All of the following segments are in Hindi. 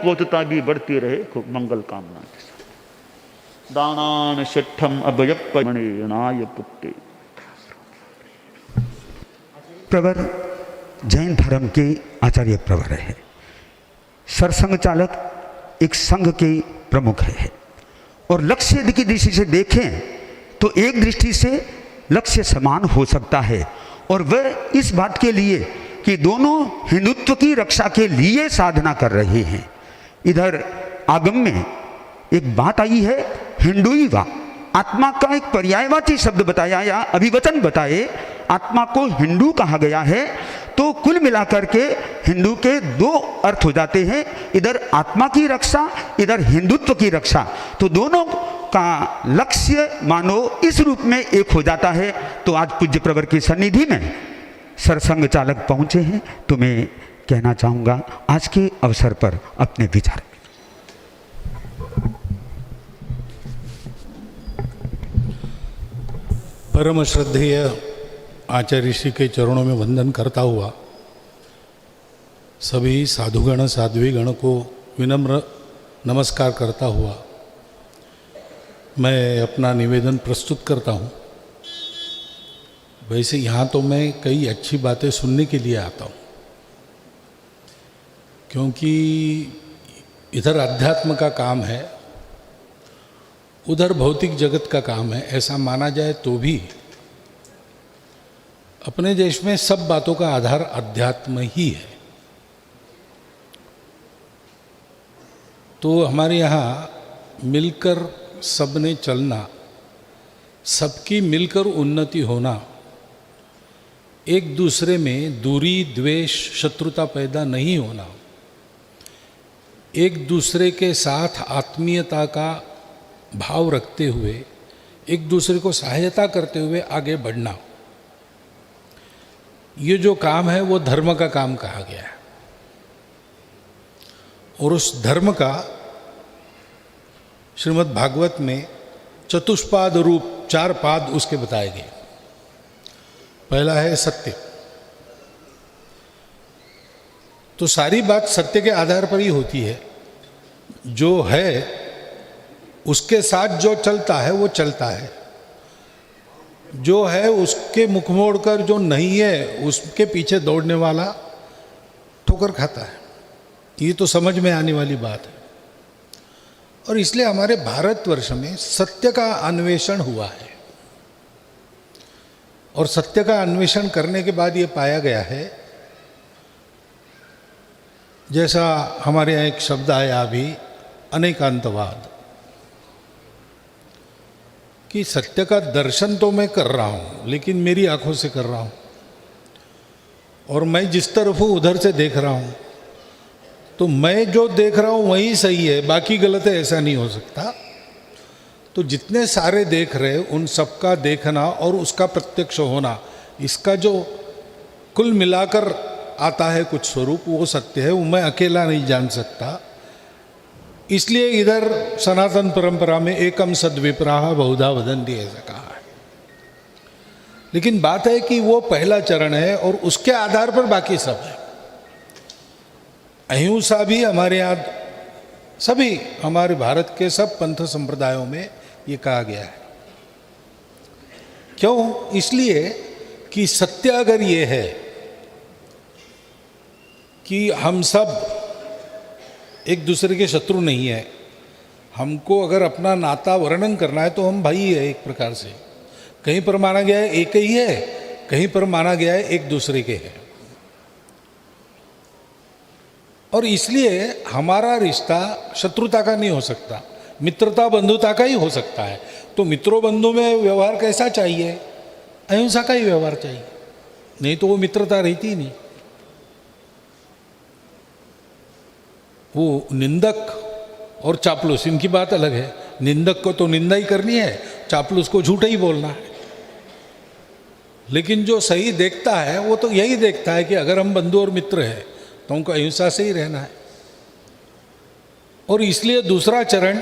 पोतता भी बढ़ती रहे, खूब मंगल कामना के साथ। दानान शिठम अभयपमणिनाय पुट्टे। प्रवर जैन धर्म के आचार्य प्रवर है। सरसंघ चालक एक संघ के प्रमुख है। और लक्ष्य की दृष्टि से देखें तो एक दृष्टि से लक्ष्य समान हो सकता है, और वह इस बात के लिए कि दोनों हिंदुत्व की रक्षा के लिए साधना कर रहे हैं। इधर आगम में एक बात आई है, हिंदुईवा, आत्मा का एक पर्यायवाची शब्द बताया या अभिवचन बताए, आत्मा को हिंदू कहा गया है। तो कुल मिलाकर के हिंदू के दो अर्थ हो जाते हैं, इधर आत्मा की रक्षा, इधर हिंदुत्व की रक्षा। तो दोनों का लक्ष्य मानो इस रूप में एक हो जाता है। तो आज पूज्य प्रवर की सन्निधि में सरसंघ चालक पहुंचे हैं, तो मैं कहना चाहूँगा आज के अवसर पर अपने विचार। परम श्रद्धेय आचार्य श्री के चरणों में वंदन करता हुआ सभी साधुगण साध्वीगण को विनम्र नमस्कार करता हुआ मैं अपना निवेदन प्रस्तुत करता हूँ। वैसे यहाँ तो मैं कई अच्छी बातें सुनने के लिए आता हूँ, क्योंकि इधर अध्यात्म का काम है, उधर भौतिक जगत का काम है। ऐसा माना जाए तो भी अपने देश में सब बातों का आधार अध्यात्म ही है। तो हमारे यहाँ मिलकर सबने चलना, सबकी मिलकर उन्नति होना, एक दूसरे में दूरी द्वेष शत्रुता पैदा नहीं होना, एक दूसरे के साथ आत्मीयता का भाव रखते हुए एक दूसरे को सहायता करते हुए आगे बढ़ना, ये जो काम है वो धर्म का काम कहा गया है। और उस धर्म का श्रीमद् भागवत में चतुष्पाद रूप 4 पाद उसके बताए गए। पहला है सत्य। तो सारी बात सत्य के आधार पर ही होती है। जो है उसके साथ जो चलता है वो चलता है, जो है उसके मुख मोड़ कर जो नहीं है उसके पीछे दौड़ने वाला ठोकर खाता है। ये तो समझ में आने वाली बात है। और इसलिए हमारे भारतवर्ष में सत्य का अन्वेषण हुआ है, और सत्य का अन्वेषण करने के बाद ये पाया गया है, जैसा हमारे यहाँ एक शब्द आया अभी, अनेकांतवाद, कि सत्य का दर्शन तो मैं कर रहा हूँ लेकिन मेरी आंखों से कर रहा हूँ, और मैं जिस तरफ हूँ उधर से देख रहा हूँ। तो मैं जो देख रहा हूँ वही सही है, बाकी गलत है, ऐसा नहीं हो सकता। तो जितने सारे देख रहे उन सबका देखना और उसका प्रत्यक्ष होना, इसका जो कुल मिलाकर आता है कुछ स्वरूप, वो सत्य है। वो मैं अकेला नहीं जान सकता। इसलिए इधर सनातन परंपरा में एकम सद्विप्राह बहुधा वदन्ति ऐसा कहा है। लेकिन बात है कि वो पहला चरण है और उसके आधार पर बाकी सब है। अहिंसा भी हमारे यहाँ सभी हमारे भारत के सब पंथ संप्रदायों में ये कहा गया है। क्यों? इसलिए कि सत्य अगर ये है कि हम सब एक दूसरे के शत्रु नहीं है, हमको अगर अपना नाता वर्णन करना है तो हम भाई है एक प्रकार से। कहीं पर माना गया है एक ही है, कहीं पर माना गया है एक दूसरे के है। और इसलिए हमारा रिश्ता शत्रुता का नहीं हो सकता, मित्रता बंधुता का ही हो सकता है। तो मित्रों बंधु में व्यवहार कैसा चाहिए? अहिंसा का ही व्यवहार चाहिए, नहीं तो वो मित्रता रहती ही नहीं। वो निंदक और चापलूस, इनकी बात अलग है। निंदक को तो निंदा ही करनी है, चापलूस को झूठा ही बोलना है। लेकिन जो सही देखता है वो तो यही देखता है कि अगर हम बंधु और मित्र हैं तो उनको अहिंसा से ही रहना है। और इसलिए दूसरा चरण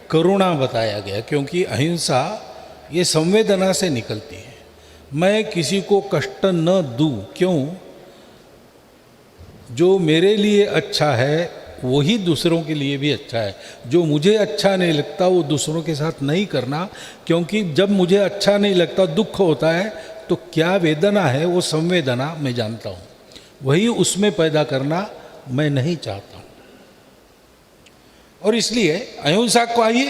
करुणा बताया गया, क्योंकि अहिंसा ये संवेदना से निकलती है। मैं किसी को कष्ट न दूं, क्यों? जो मेरे लिए अच्छा है वही दूसरों के लिए भी अच्छा है। जो मुझे अच्छा नहीं लगता वो दूसरों के साथ नहीं करना, क्योंकि जब मुझे अच्छा नहीं लगता, दुख होता है, तो क्या वेदना है वो संवेदना मैं जानता हूँ, वही उसमें पैदा करना मैं नहीं चाहता हूँ। और इसलिए अहिंसा को ही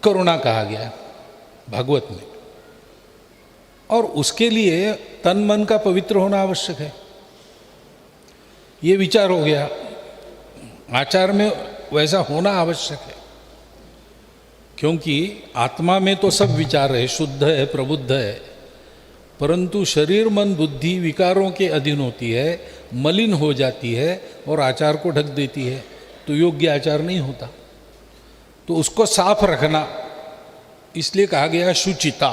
करुणा कहा गया है भागवत में, और उसके लिए तन मन का पवित्र होना आवश्यक है। ये विचार हो गया, आचार में वैसा होना आवश्यक है, क्योंकि आत्मा में तो सब विचार है, शुद्ध है, प्रबुद्ध है, परंतु शरीर मन बुद्धि विकारों के अधीन होती है, मलिन हो जाती है और आचार को ढक देती है, तो योग्य आचार नहीं होता। तो उसको साफ रखना इसलिए कहा गया शुचिता,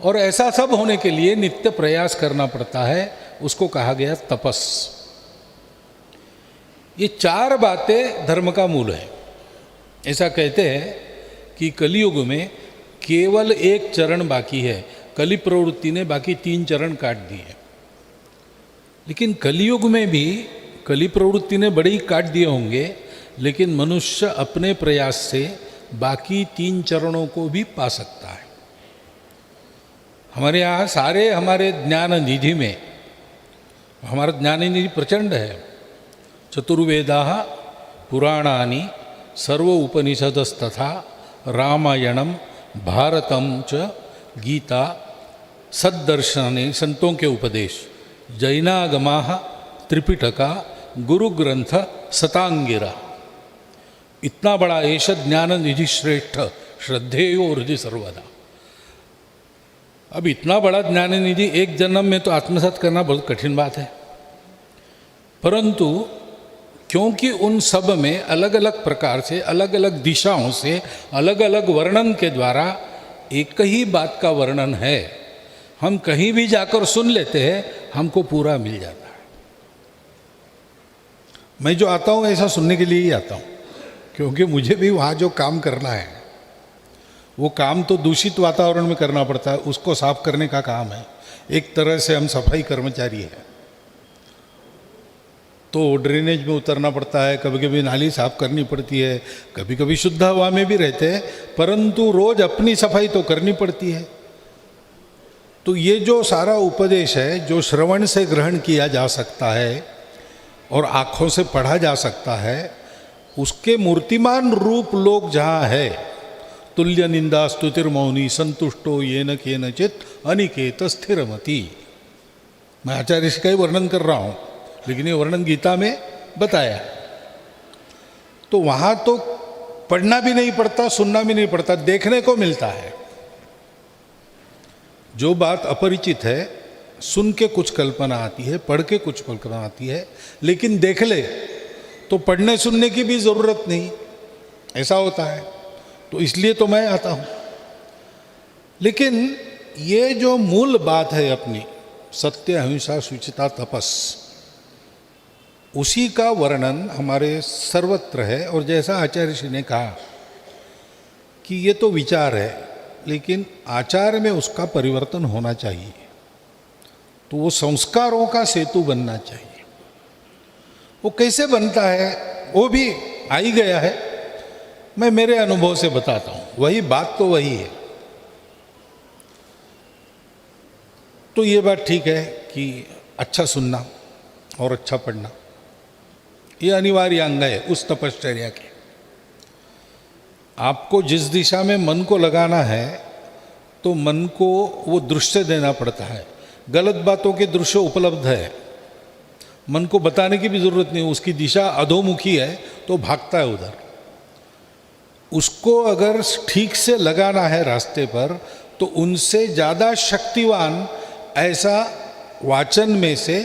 और ऐसा सब होने के लिए नित्य प्रयास करना पड़ता है, उसको कहा गया तपस। ये चार बातें धर्म का मूल है। ऐसा कहते हैं कि कलियुग में केवल एक चरण बाकी है, कलि प्रवृत्ति ने बाकी 3 चरण काट दिए। लेकिन कलियुग में भी कलि प्रवृत्ति ने बड़े ही काट दिए होंगे, लेकिन मनुष्य अपने प्रयास से बाकी 3 चरणों को भी पा सकता है। हमारे यहाँ सारे हमारे ज्ञान निधि में, हमारा ज्ञान निधि प्रचंड है। चतुर्वेदाः पुराणानि सर्व उपनिषदस्तथा रामायणम भारतम च गीता सद्दर्शने संतों के उपदेश, जैनागमाः त्रिपिटका गुरु ग्रंथ सतांगिरा। इतना बड़ा ऐश ज्ञान निधि श्रेष्ठ श्रद्धेयो हृदय सर्वदा। अब इतना बड़ा ज्ञान निधि एक जन्म में तो आत्मसात करना बहुत कठिन बात है, परंतु क्योंकि उन सब में अलग अलग प्रकार से, अलग अलग दिशाओं से, अलग अलग वर्णन के द्वारा एक ही बात का वर्णन है, हम कहीं भी जाकर सुन लेते हैं, हमको पूरा मिल जाता है। मैं जो आता हूँ ऐसा सुनने के लिए ही आता हूँ, क्योंकि मुझे भी वहाँ जो काम करना है वो काम तो दूषित वातावरण में करना पड़ता है, उसको साफ करने का काम है। एक तरह से हम सफाई कर्मचारी हैं, तो ड्रेनेज में उतरना पड़ता है, कभी कभी नाली साफ करनी पड़ती है, कभी कभी शुद्ध हवा में भी रहते हैं, परंतु रोज अपनी सफाई तो करनी पड़ती है। तो ये जो सारा उपदेश है, जो श्रवण से ग्रहण किया जा सकता है और आँखों से पढ़ा जा सकता है, उसके मूर्तिमान रूप लोग जहाँ है, तुल्य निंदा स्तुतिर्मौनी संतुष्टो येन केनचित अनिकेत स्थिरमति। मैं आचार्य ऋषि का ही वर्णन कर रहा हूँ, लेकिन ये वर्णन गीता में बताया। तो वहाँ तो पढ़ना भी नहीं पड़ता, सुनना भी नहीं पड़ता, देखने को मिलता है। जो बात अपरिचित है, सुन के कुछ कल्पना आती है, पढ़ के कुछ कल्पना आती है, लेकिन देख ले तो पढ़ने सुनने की भी ज़रूरत नहीं, ऐसा होता है। तो इसलिए तो मैं आता हूँ। लेकिन ये जो मूल बात है अपनी, सत्य अहिंसा शुचिता तपस, उसी का वर्णन हमारे सर्वत्र है। और जैसा आचार्य ऋषि ने कहा कि ये तो विचार है, लेकिन आचार में उसका परिवर्तन होना चाहिए, तो वो संस्कारों का सेतु बनना चाहिए। वो कैसे बनता है वो भी आ ही गया है, मैं मेरे अनुभव से बताता हूँ, वही बात तो वही है। तो ये बात ठीक है कि अच्छा सुनना और अच्छा पढ़ना ये अनिवार्य अंग है उस तपश्चर्या के। आपको जिस दिशा में मन को लगाना है, तो मन को वो दृश्य देना पड़ता है। गलत बातों के दृश्य उपलब्ध है, मन को बताने की भी जरूरत नहीं, उसकी दिशा अधोमुखी है तो भागता है उधर। उसको अगर ठीक से लगाना है रास्ते पर, तो उनसे ज़्यादा शक्तिवान ऐसा वाचन में से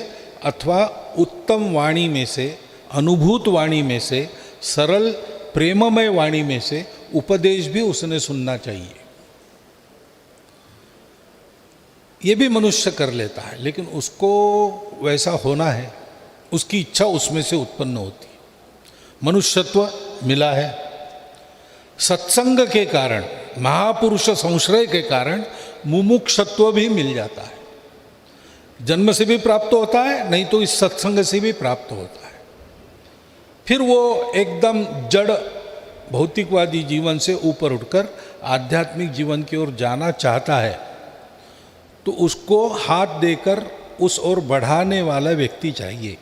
अथवा उत्तम वाणी में से, अनुभूत वाणी में से, सरल प्रेममय वाणी में से उपदेश भी उसने सुनना चाहिए। ये भी मनुष्य कर लेता है, लेकिन उसको वैसा होना है, उसकी इच्छा उसमें से उत्पन्न होती है। मनुष्यत्व मिला है सत्संग के कारण, महापुरुष संश्रय के कारण मुमुक्षत्व भी मिल जाता है। जन्म से भी प्राप्त होता है, नहीं तो इस सत्संग से भी प्राप्त होता है। फिर वो एकदम जड़ भौतिकवादी जीवन से ऊपर उठकर आध्यात्मिक जीवन की ओर जाना चाहता है, तो उसको हाथ देकर उस ओर बढ़ाने वाला व्यक्ति चाहिए।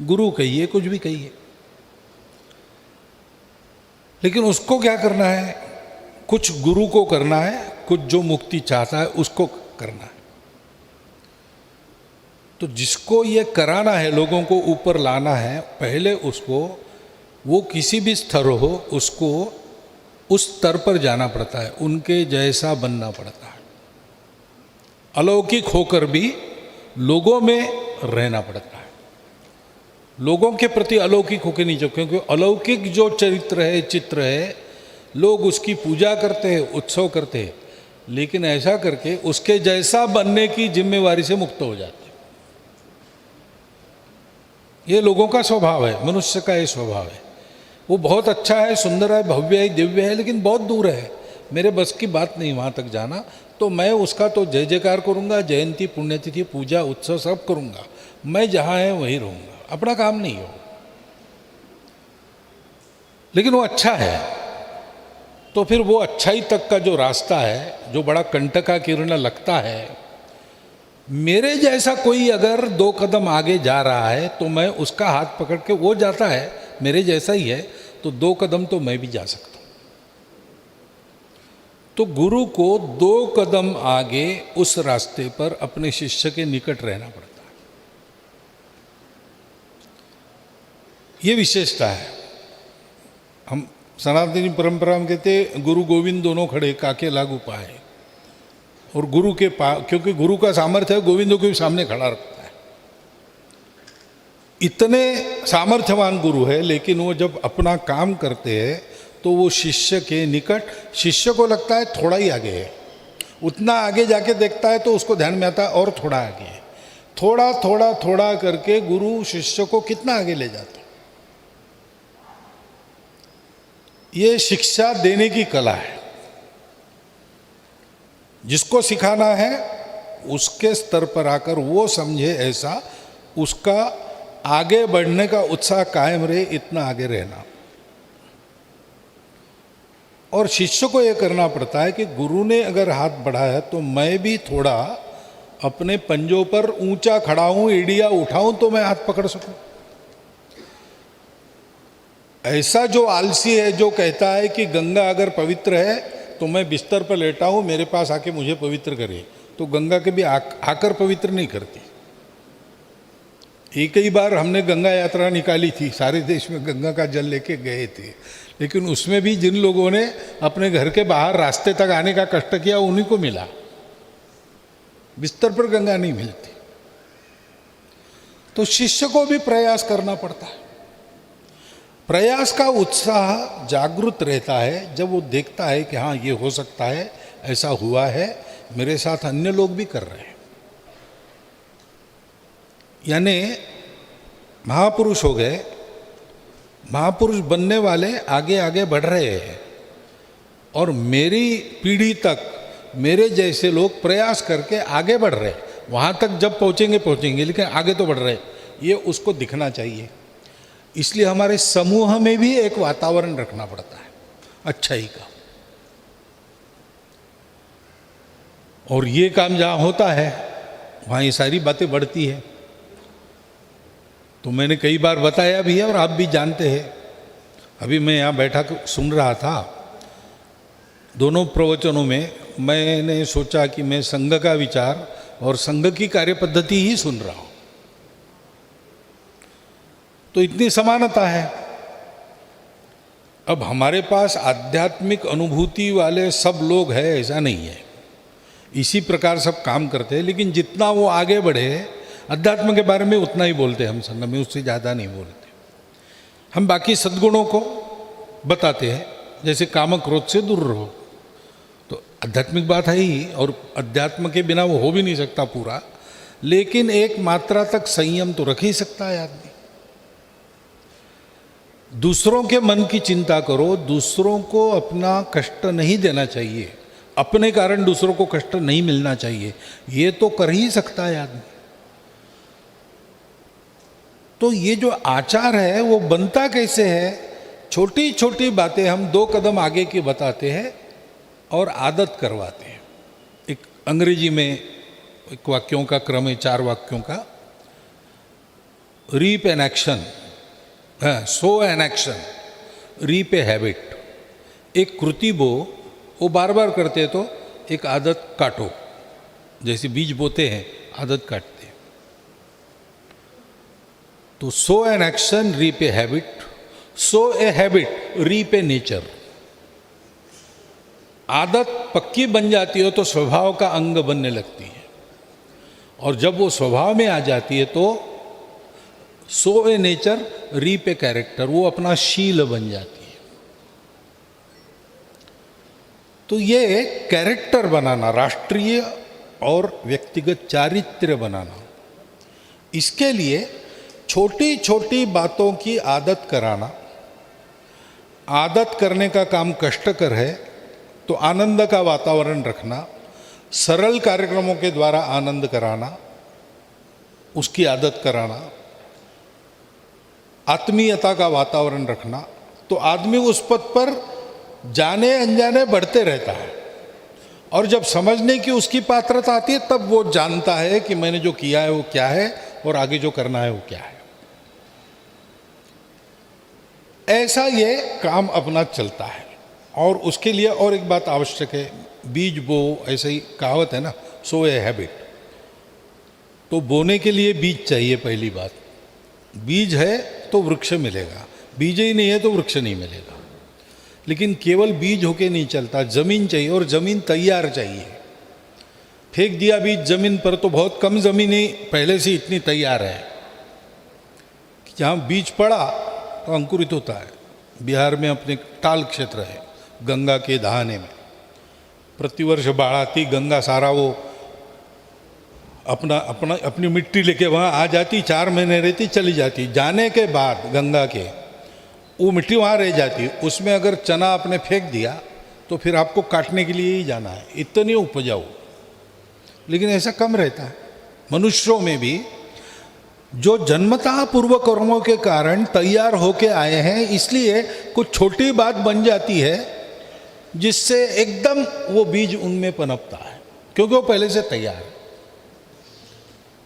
गुरु कहिए, कुछ भी कहिए, लेकिन उसको क्या करना है? कुछ गुरु को करना है, कुछ जो मुक्ति चाहता है उसको करना है। तो जिसको ये कराना है, लोगों को ऊपर लाना है, पहले उसको, वो किसी भी स्तर हो, उसको उस स्तर पर जाना पड़ता है, उनके जैसा बनना पड़ता है। अलौकिक होकर भी लोगों में रहना पड़ता है। लोगों के प्रति अलौकिक होकर नहीं, क्योंकि अलौकिक जो चरित्र है, चित्र है, लोग उसकी पूजा करते हैं, उत्सव करते हैं, लेकिन ऐसा करके उसके जैसा बनने की जिम्मेवारी से मुक्त हो जाते हैं। ये लोगों का स्वभाव है, मनुष्य का ये स्वभाव है। वो बहुत अच्छा है, सुंदर है, भव्य है, दिव्य है, लेकिन बहुत दूर है, मेरे बस की बात नहीं वहाँ तक जाना। तो मैं उसका तो जय जयकार करूँगा, जयंती पुण्यतिथि पूजा उत्सव सब करूँगा, मैं जहाँ है वहीं रहूँगा, अपना काम नहीं हो। लेकिन वो अच्छा है, तो फिर वो अच्छाई तक का जो रास्ता है, जो बड़ा कंटकाकीर्ण लगता है, मेरे जैसा कोई अगर 2 कदम आगे जा रहा है तो मैं उसका हाथ पकड़ के, वो जाता है मेरे जैसा ही है, तो 2 कदम तो मैं भी जा सकता हूँ। तो गुरु को 2 कदम आगे उस रास्ते पर अपने शिष्य के निकट रहना पड़ता है। ये विशेषता है। हम सनातनी परंपरा में कहते गुरु गोविंद दोनों खड़े, काके लागू पाए। और गुरु के क्योंकि गुरु का सामर्थ्य है, गोविंदों के भी सामने खड़ा रखता है। इतने सामर्थ्यवान गुरु है, लेकिन वो जब अपना काम करते हैं तो वो शिष्य के निकट, शिष्य को लगता है थोड़ा ही आगे है, उतना आगे जाके देखता है तो उसको ध्यान में आता है और थोड़ा आगे है। थोड़ा थोड़ा थोड़ा करके गुरु शिष्य को कितना आगे ले जाता है। ये शिक्षा देने की कला है। जिसको सिखाना है उसके स्तर पर आकर वो समझे ऐसा, उसका आगे बढ़ने का उत्साह कायम रहे, इतना आगे रहना। और शिष्य को यह करना पड़ता है कि गुरु ने अगर हाथ बढ़ाया तो मैं भी थोड़ा अपने पंजों पर ऊंचा खड़ा हूं, एड़िया उठाऊं तो मैं हाथ पकड़ सकूं। ऐसा जो आलसी है, जो कहता है कि गंगा अगर पवित्र है तो मैं बिस्तर पर लेटा हूं, मेरे पास आके मुझे पवित्र करे, तो गंगा के भी आकर पवित्र नहीं करती। एक ही बार हमने गंगा यात्रा निकाली थी, सारे देश में गंगा का जल लेके गए थे, लेकिन उसमें भी जिन लोगों ने अपने घर के बाहर रास्ते तक आने का कष्ट किया उन्हीं को मिला, बिस्तर पर गंगा नहीं मिलती। तो शिष्य को भी प्रयास करना पड़ता है। प्रयास का उत्साह जागृत रहता है जब वो देखता है कि हाँ ये हो सकता है, ऐसा हुआ है, मेरे साथ अन्य लोग भी कर रहे हैं। यानी महापुरुष हो गए, महापुरुष बनने वाले आगे आगे बढ़ रहे हैं, और मेरी पीढ़ी तक मेरे जैसे लोग प्रयास करके आगे बढ़ रहे हैं। वहाँ तक जब पहुँचेंगे, लेकिन आगे तो बढ़ रहे हैं, ये उसको दिखना चाहिए। इसलिए हमारे समूह में भी एक वातावरण रखना पड़ता है अच्छाई का। और ये काम जहाँ होता है वहाँ ये सारी बातें बढ़ती है। तो मैंने कई बार बताया भी है और आप भी जानते हैं। अभी मैं यहाँ बैठा सुन रहा था, दोनों प्रवचनों में मैंने सोचा कि मैं संघ का विचार और संघ की कार्य पद्धति ही सुन रहा हूँ, तो इतनी समानता है। अब हमारे पास आध्यात्मिक अनुभूति वाले सब लोग हैं ऐसा नहीं है, इसी प्रकार सब काम करते हैं, लेकिन जितना वो आगे बढ़े अध्यात्म के बारे में उतना ही बोलते हैं हम संघ में, उससे ज़्यादा नहीं बोलते। हम बाकी सद्गुणों को बताते हैं, जैसे काम क्रोध से दूर रहो, तो आध्यात्मिक बात है ही, और अध्यात्म के बिना वो हो भी नहीं सकता पूरा, लेकिन एक मात्रा तक संयम तो रख ही सकता है आदमी। दूसरों के मन की चिंता करो, दूसरों को अपना कष्ट नहीं देना चाहिए, अपने कारण दूसरों को कष्ट नहीं मिलना चाहिए, ये तो कर ही सकता है आदमी। तो ये जो आचार है वो बनता कैसे है? छोटी छोटी बातें हम 2 कदम आगे की बताते हैं और आदत करवाते हैं। एक अंग्रेजी में एक वाक्यों का क्रम है, 4 वाक्यों का। Reap an action, sow an action, reap a habit. एक कृति बो, वो बार बार करते तो एक आदत काटो। जैसे बीज बोते हैं, आदत काटते हैं। तो sow an action, reap a habit, sow a habit, reap a nature. आदत पक्की बन जाती हो तो स्वभाव का अंग बनने लगती है, और जब वो स्वभाव में आ जाती है तो sow a nature, reap a character, वो अपना शील बन जाती है। तो ये कैरेक्टर बनाना, राष्ट्रीय और व्यक्तिगत चारित्र्य बनाना, इसके लिए छोटी छोटी बातों की आदत कराना। आदत करने का काम कष्टकर है, तो आनंद का वातावरण रखना, सरल कार्यक्रमों के द्वारा आनंद कराना, उसकी आदत कराना, आत्मीयता का वातावरण रखना, तो आदमी उस पथ पर जाने अनजाने बढ़ते रहता है। और जब समझने की उसकी पात्रता आती है, तब वो जानता है कि मैंने जो किया है वो क्या है और आगे जो करना है वो क्या है। ऐसा ये काम अपना चलता है। और उसके लिए और एक बात आवश्यक है, बीज बो, ऐसे ही कहावत है ना, सो ए हैबिट। तो बोने के लिए बीज चाहिए। पहली बात, बीज है तो वृक्ष मिलेगा, बीज ही नहीं है तो वृक्ष नहीं मिलेगा। लेकिन केवल बीज होके नहीं चलता, जमीन चाहिए, और जमीन तैयार चाहिए। फेंक दिया बीज जमीन पर तो बहुत कम जमीन ही पहले से इतनी तैयार है कि जहाँ बीज पड़ा तो अंकुरित होता है। बिहार में अपने टाल क्षेत्र है, गंगा के दहाने में प्रतिवर्ष बाढ़ आती, गंगा सारा वो अपनी मिट्टी लेके वहाँ आ जाती, 4 महीने रहती, चली जाती। जाने के बाद गंगा के वो मिट्टी वहाँ रह जाती। उसमें अगर चना आपने फेंक दिया तो फिर आपको काटने के लिए ही जाना है, इतनी उपजाऊ। लेकिन ऐसा कम रहता है। मनुष्यों में भी जो जन्मतः पूर्व कर्मों के कारण तैयार होके आए हैं, इसलिए कुछ छोटी बात बन जाती है जिससे एकदम वो बीज उनमें पनपता है, क्योंकि वो पहले से तैयार है।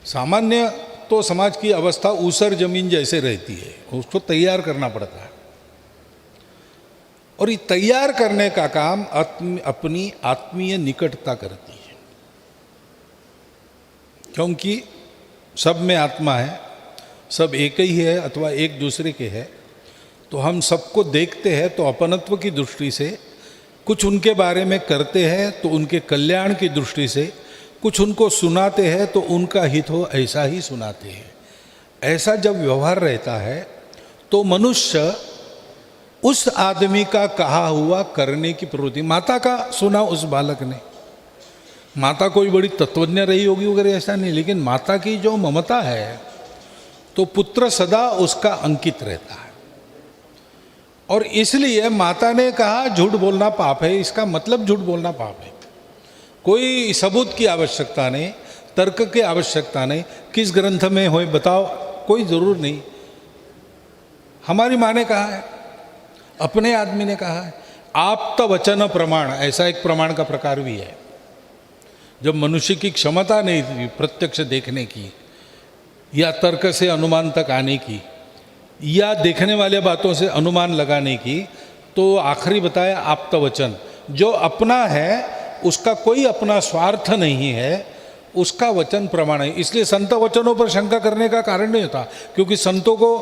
सामान्य तो समाज की अवस्था ऊसर जमीन जैसे रहती है, उसको तैयार करना पड़ता है। और ये तैयार करने का काम अपनी आत्मीय निकटता करती है, क्योंकि सब में आत्मा है, सब एक ही है अथवा एक दूसरे के है। तो हम सबको देखते हैं तो अपनत्व की दृष्टि से, कुछ उनके बारे में करते हैं तो उनके कल्याण की दृष्टि से, कुछ उनको सुनाते हैं तो उनका हित हो ऐसा ही सुनाते हैं। ऐसा जब व्यवहार रहता है तो मनुष्य उस आदमी का कहा हुआ करने की प्रवृत्ति, माता का सुना उस बालक ने, माता कोई बड़ी तत्वज्ञ रही होगी वगैरह ऐसा नहीं, लेकिन माता की जो ममता है तो पुत्र सदा उसका अंकित रहता है। और इसलिए माता ने कहा झूठ बोलना पाप है, इसका मतलब झूठ बोलना पाप है। कोई सबूत की आवश्यकता नहीं, तर्क की आवश्यकता नहीं, किस ग्रंथ में हो बताओ, कोई जरूर नहीं। हमारी माँ ने कहा है, अपने आदमी ने कहा है। आप्त वचन प्रमाण, ऐसा एक प्रमाण का प्रकार भी है। जब मनुष्य की क्षमता नहीं थी प्रत्यक्ष देखने की, या तर्क से अनुमान तक आने की, या देखने वाले बातों से अनुमान लगाने की, तो आखिरी बताया आप्त वचन। जो अपना है उसका कोई अपना स्वार्थ नहीं है, उसका वचन प्रमाण है। इसलिए संत वचनों पर शंका करने का कारण नहीं होता, क्योंकि संतों को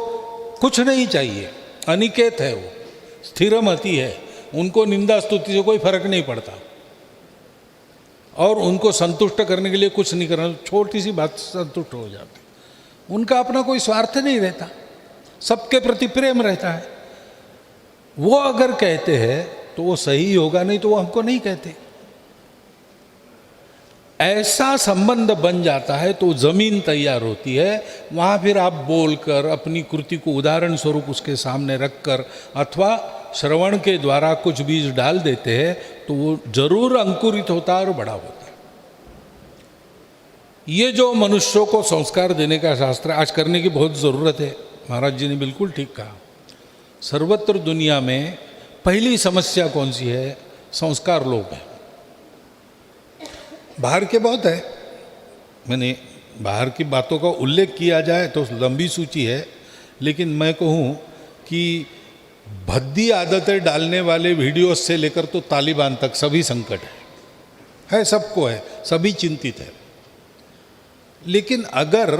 कुछ नहीं चाहिए, अनिकेत है, वो स्थिरमति है, उनको निंदा स्तुति से कोई फर्क नहीं पड़ता, और उनको संतुष्ट करने के लिए कुछ नहीं करना, छोटी सी बात संतुष्ट हो जाते। उनका अपना कोई स्वार्थ नहीं रहता, सबके प्रति प्रेम रहता है। वो अगर कहते हैं तो वो सही होगा, नहीं तो वो हमको नहीं कहते। ऐसा संबंध बन जाता है तो जमीन तैयार होती है। वहाँ फिर आप बोलकर अपनी कृति को उदाहरण स्वरूप उसके सामने रखकर अथवा श्रवण के द्वारा कुछ बीज डाल देते हैं तो वो जरूर अंकुरित होता है और बड़ा होता है। ये जो मनुष्यों को संस्कार देने का शास्त्र आज करने की बहुत ज़रूरत है। महाराज जी ने बिल्कुल ठीक कहा। सर्वत्र दुनिया में पहली समस्या कौन सी है? संस्कार लोप है। बाहर के बहुत है, मैंने बाहर की बातों का उल्लेख किया जाए तो लंबी सूची है, लेकिन मैं कहूँ कि भद्दी आदतें डालने वाले वीडियोस से लेकर तो तालिबान तक सभी संकट है, सबको है, सभी चिंतित है। लेकिन अगर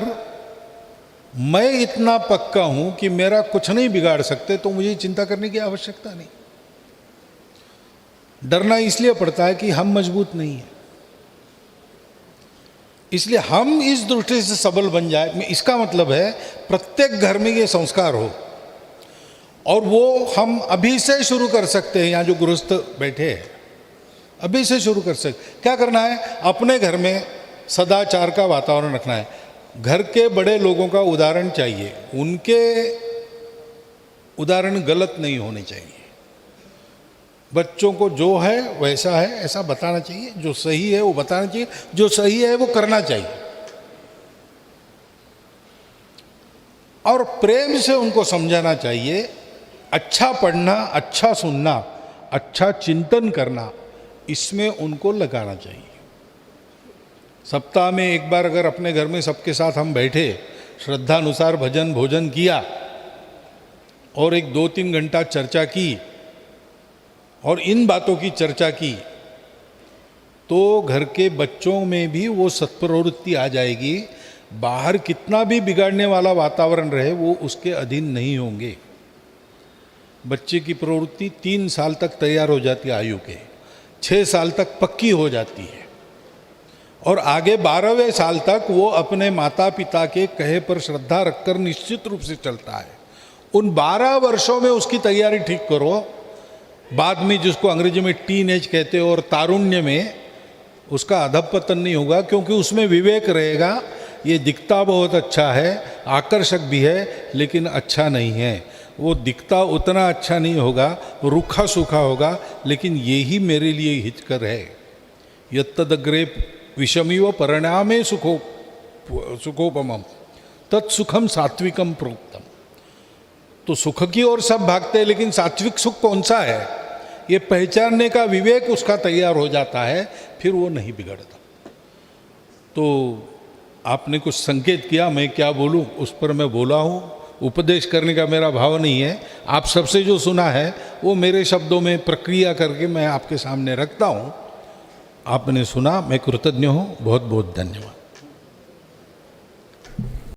मैं इतना पक्का हूं कि मेरा कुछ नहीं बिगाड़ सकते तो मुझे चिंता करने की आवश्यकता नहीं। डरना इसलिए पड़ता है कि हम मजबूत नहीं है, इसलिए हम इस दृष्टि से सबल बन जाए। इसका मतलब है प्रत्येक घर में ये संस्कार हो, और वो हम अभी से शुरू कर सकते हैं। यहाँ जो गृहस्थ बैठे हैं अभी से शुरू कर सकते। क्या करना है? अपने घर में सदाचार का वातावरण रखना है। घर के बड़े लोगों का उदाहरण चाहिए, उनके उदाहरण गलत नहीं होने चाहिए। बच्चों को जो है वैसा है ऐसा बताना चाहिए, जो सही है वो बताना चाहिए, जो सही है वो करना चाहिए, और प्रेम से उनको समझाना चाहिए। अच्छा पढ़ना, अच्छा सुनना, अच्छा चिंतन करना, इसमें उनको लगाना चाहिए। सप्ताह में एक बार अगर अपने घर में सबके साथ हम बैठे, श्रद्धानुसार भजन भोजन किया और एक 2-3 घंटा चर्चा की और इन बातों की चर्चा की, तो घर के बच्चों में भी वो सत्प्रवृत्ति आ जाएगी। बाहर कितना भी बिगाड़ने वाला वातावरण रहे वो उसके अधीन नहीं होंगे। बच्चे की प्रवृत्ति 3 साल तक तैयार हो जाती है, आयु के 6 साल तक पक्की हो जाती है, और आगे 12वें साल तक वो अपने माता पिता के कहे पर श्रद्धा रखकर निश्चित रूप से चलता है। उन 12 वर्षों में उसकी तैयारी ठीक करो। बाद में जिसको अंग्रेजी में टीन एज कहते हो और तारुण्य में उसका अधपतन नहीं होगा, क्योंकि उसमें विवेक रहेगा। ये दिखता बहुत अच्छा है, आकर्षक भी है, लेकिन अच्छा नहीं है। वो दिखता उतना अच्छा नहीं होगा, रूखा सूखा होगा, लेकिन यही मेरे लिए हितकर है। यत्तदग्रे विषमिव परिणामे सुखोपमम तत्सुखम सात्विकम प्रोक्तम। तो सुख की ओर सब भागते हैं, लेकिन सात्विक सुख कौन सा है ये पहचानने का विवेक उसका तैयार हो जाता है, फिर वो नहीं बिगड़ता। तो आपने कुछ संकेत किया, मैं क्या बोलूं उस पर मैं बोला हूं। उपदेश करने का मेरा भाव नहीं है। आप सबसे जो सुना है वो मेरे शब्दों में प्रक्रिया करके मैं आपके सामने रखता हूं। आपने सुना, मैं कृतज्ञ हूं। बहुत बहुत धन्यवाद।